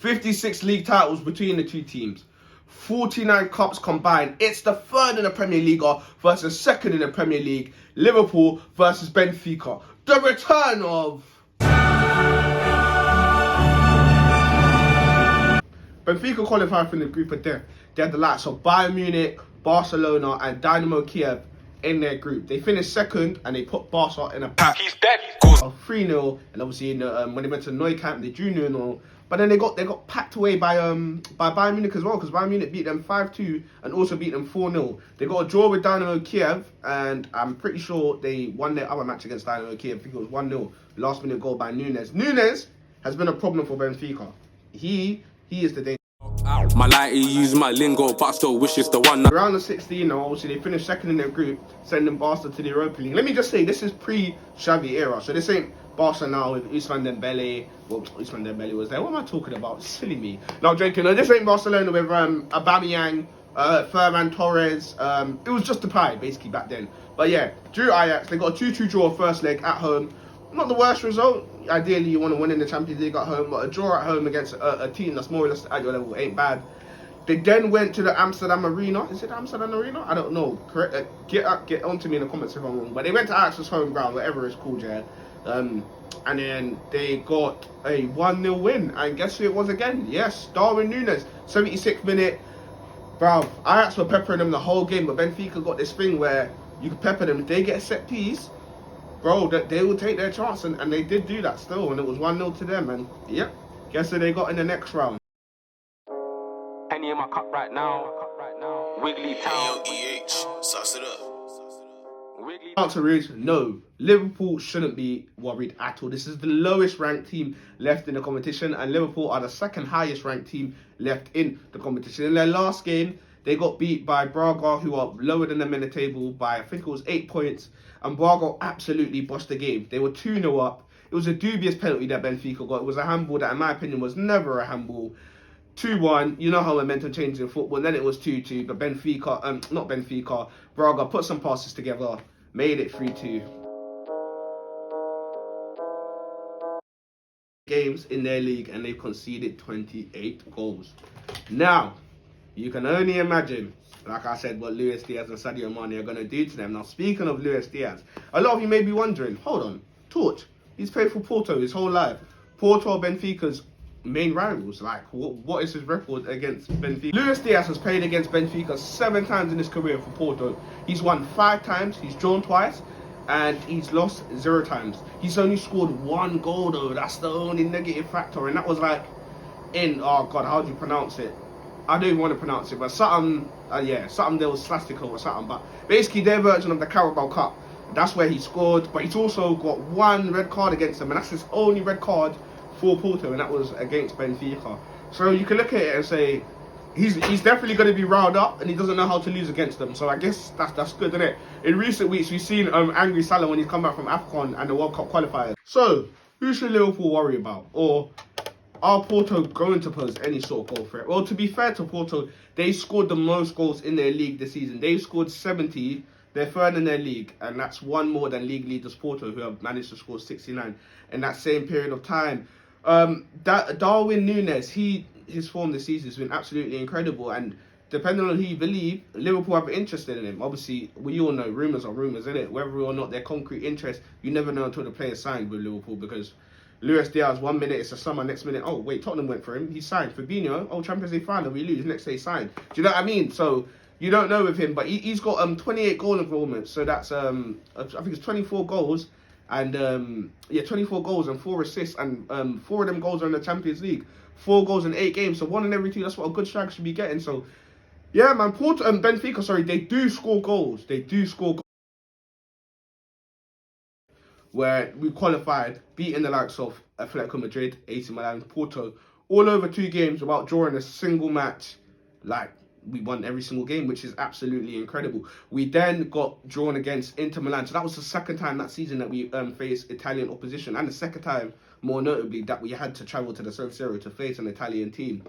56 league titles between the two teams. 49 cups combined. It's the third in the Premier League versus second in the Premier League. Liverpool versus Benfica. The return of... Benfica qualified from the group of death. They had the likes of Bayern Munich, Barcelona and Dynamo Kiev in their group. They finished second and they put Barca in a pack. He's dead. 3-0, and obviously in the, when they went to Nou Camp they drew 0-0. But then they got packed away by Bayern Munich as well, because Bayern Munich beat them 5-2 and also beat them 4-0. They got a draw with Dynamo Kiev, and I'm pretty sure they won their other match against Dynamo Kiev. I think it was 1-0. Last minute goal by Nunez. Nunez has been a problem for Benfica. He is the danger. My lighty use my lingo, but still wish it's the one. Round of 16 now, obviously they finished second in their group, sending Barca to the Europa League. Let me just say, this is pre-Xavi era, so this ain't Barca now with Ousmane Dembele. Well, Ousmane Dembele was there. What am I talking about? Silly me. No, joking. No, this ain't Barcelona with Aubameyang, Ferran Torres. It was just a pie, basically, back then. But yeah, drew Ajax. They got a 2-2 draw first leg at home. Not the worst result. Ideally, you want to win in the Champions League at home, but a draw at home against a team that's more or less at your level ain't bad. They then went to the Amsterdam Arena. Is it Amsterdam Arena? I don't know. Correct. Get on to me in the comments if I'm wrong. But they went to Ajax's home ground, whatever it's called, yeah. And then they got a 1-0 win. And guess who it was again? Yes, Darwin Nunez. 76th minute. Bruv, Ajax were peppering them the whole game, but Benfica got this thing where you can pepper them. If they get a set piece, bro, they will take their chance. And they did do that still. And it was 1-0 to them. And yep, guess who they got in the next round? Penny in my cup right now. Wiggly Town. Sauce it up. Wiggly. Answer is no. Liverpool shouldn't be worried at all. This is the lowest ranked team left in the competition, and Liverpool are the second highest ranked team left in the competition. In their last game, they got beat by Braga, who are lower than them in the table by, I think it was 8 points, and Braga absolutely bossed the game. They were 2-0 up. It was a dubious penalty that Benfica got. It was a handball that, in my opinion, was never a handball. 2-1, you know how momentum changes in football. Then it was 2-2, but Braga put some passes together, made it 3-2. Games in their league, and they've conceded 28 goals. Now, you can only imagine, like I said, what Luis Diaz and Sadio Mane are going to do to them. Now, speaking of Luis Diaz, a lot of you may be wondering, hold on, Torch, he's played for Porto his whole life. Porto are Benfica's main rivals. Like, what is his record against Benfica? Luis Diaz has played against Benfica 7 times in his career for Porto. He's won 5 times, he's drawn twice, and he's lost 0 times. He's only scored 1 goal though. That's the only negative factor, and that was like in, oh god, how do you pronounce it? I don't even want to pronounce it, but something, something there was Slastico or something, but basically their version of the Carabao Cup. That's where he scored, but he's also got 1 red card against him, and that's his only red card for Porto, and that was against Benfica. So you can look at it and say he's definitely going to be riled up, and he doesn't know how to lose against them. So I guess that's good, isn't it? In recent weeks, we've seen angry Salah when he's come back from AFCON and the World Cup qualifiers. So who should Liverpool worry about, or are Porto going to pose any sort of goal threat? Well, to be fair to Porto, they scored the most goals in their league this season. They've scored 70. They're third in their league, and that's 1 more than league leaders Porto, who have managed to score 69 in that same period of time. Darwin Nunez, his form this season has been absolutely incredible, and depending on who you believe, Liverpool have interested in him. Obviously, we all know rumours are rumours, isn't it? Whether or not they're concrete interest, you never know until the player signed with Liverpool, because Luis Diaz, 1 minute it's a summer, next minute, oh wait, Tottenham went for him, he signed. Fabinho, oh, Champions League final, we lose, next day signed. Do you know what I mean? So you don't know with him, but he's got 28 goal involvements, so that's I think it's 24 goals. And 24 goals and 4 assists, and 4 of them goals are in the Champions League. 4 goals in 8 games, so 1 in every 2. That's what a good striker should be getting. So, yeah, man, Porto and Benfica, sorry, they do score goals. They do score goals. Where we qualified, beating the likes of Atletico Madrid, AC Milan, Porto, all over 2 games without drawing a single match. Like, we won every single game, which is absolutely incredible. We then got drawn against Inter Milan. So that was the second time that season that we faced Italian opposition. And the second time, more notably, that we had to travel to the San Siro to face an Italian team.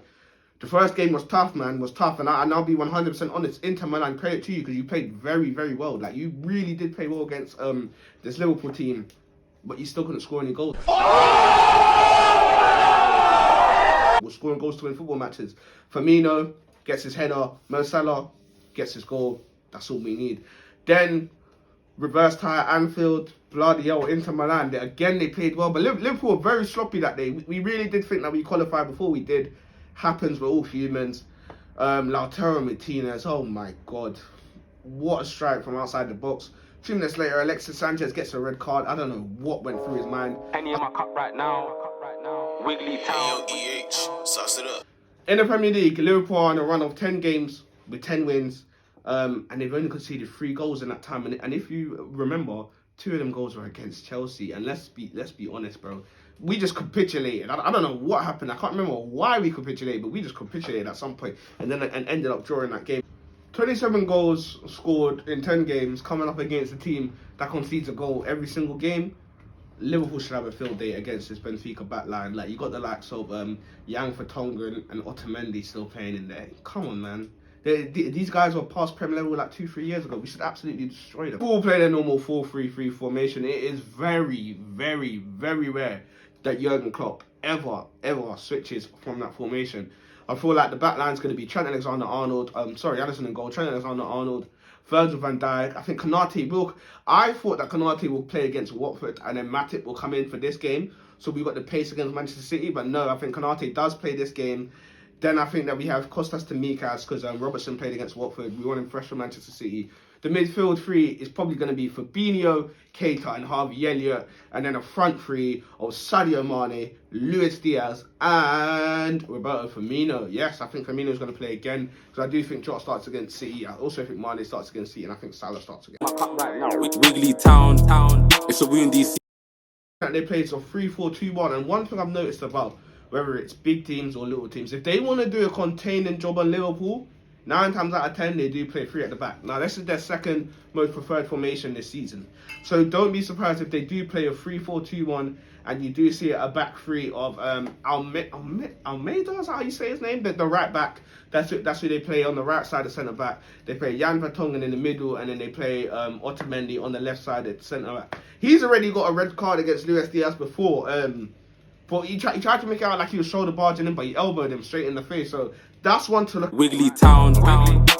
The first game was tough, man. Was tough. And I'll be 100% honest. Inter Milan, credit to you, because you played very, very well. Like, you really did play well against this Liverpool team. But you still couldn't score any goals. We're scoring goals to win football matches. Firmino gets his header. Mo Salah gets his goal. That's all we need. Then reverse tie at Anfield. Bloody hell, Inter Milan. They played well, but Liverpool were very sloppy that day. We really did think that we qualified before we did. Happens, we're all humans. Lautaro Martinez, oh my god. What a strike from outside the box. 2 minutes later, Alexis Sanchez gets a red card. I don't know what went through his mind. Penny in my cup right now. Wiggly Town. Sauce it up. In the Premier League, Liverpool are on a run of 10 games with 10 wins. And they've only conceded 3 goals in that time. And if you remember, 2 of them goals were against Chelsea. And let's be honest, bro. We just capitulated. I don't know what happened. I can't remember why we capitulated, but we just capitulated at some point and ended up drawing that game. 27 goals scored in 10 games, coming up against a team that concedes a goal every single game. Liverpool should have a field day against this Benfica backline. Like, you got the likes of Yang Vertonghen and Otamendi still playing in there. Come on, man. These guys were past Premier level like 2-3 years ago. We should absolutely destroy them. Liverpool play their normal 4-3-3 formation. It is very, very, very rare that Jurgen Klopp ever switches from that formation. I feel like the back line's going to be Trent Alexander-Arnold. Alisson in goal. Trent Alexander-Arnold. Virgil van Dijk. I think Konate will. I thought that Konate will play against Watford and then Matip will come in for this game. So we got the pace against Manchester City. But no, I think Konate does play this game. Then I think that we have Kostas Tsimikas because Robertson played against Watford. We want him fresh from Manchester City. The midfield 3 is probably going to be Fabinho, Keita and Harvey Elliott. And then a front 3 of Sadio Mane, Luis Diaz and Roberto Firmino. Yes, I think Firmino is going to play again because I do think Jota starts against City. I also think Mane starts against City and I think Salah starts against Wiggly Town. It's a windy season. They played a 3-4-2-1 and one thing I've noticed about whether it's big teams or little teams, if they want to do a containing job on Liverpool, 9 times out of 10 they do play 3 at the back. Now this is their second most preferred formation this season, so don't be surprised if they do play a 3-4-2-1 and you do see a back 3 of Almeida, is that how you say his name? The right back. That's who they play on the right side of centre back. They play Jan Vertonghen in the middle and then they play Otamendi on the left side at centre back. He's already got a red card against Luis Diaz before. But he tried to make it out like he was shoulder barging him, but he elbowed him straight in the face. So that's one to look. Wiggly Town.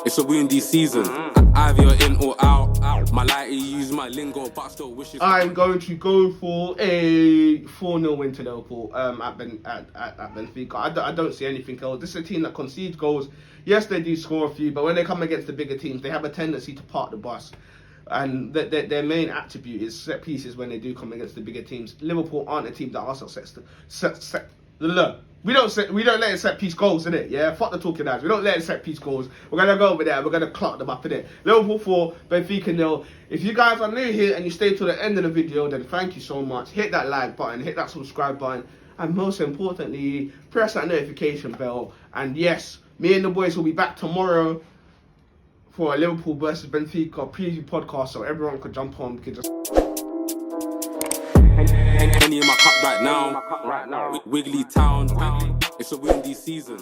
It's a windy season. Either you're in or out. My lighty use my lingo, but I still wish. I'm going to go for a 4-0 win to Liverpool at Benfica. I don't see anything else. This is a team that concedes goals. Yes, they do score a few, but when they come against the bigger teams, they have a tendency to park the bus. And their main attribute is set pieces when they do come against the bigger teams. Liverpool aren't a team that are look, we don't let it set piece goals, innit? Yeah, fuck the talking ads. We don't let it set piece goals. We're gonna go over there. We're gonna clock them up, innit? Liverpool 4, Benfica 0. If you guys are new here and you stay till the end of the video, then thank you so much. Hit that like button, hit that subscribe button, and most importantly, press that notification bell. And yes, me and the boys will be back tomorrow for a Liverpool versus Benfica preview podcast, so everyone could jump on. We could just Penny in my cup right now. Wiggly Town. It's a windy season.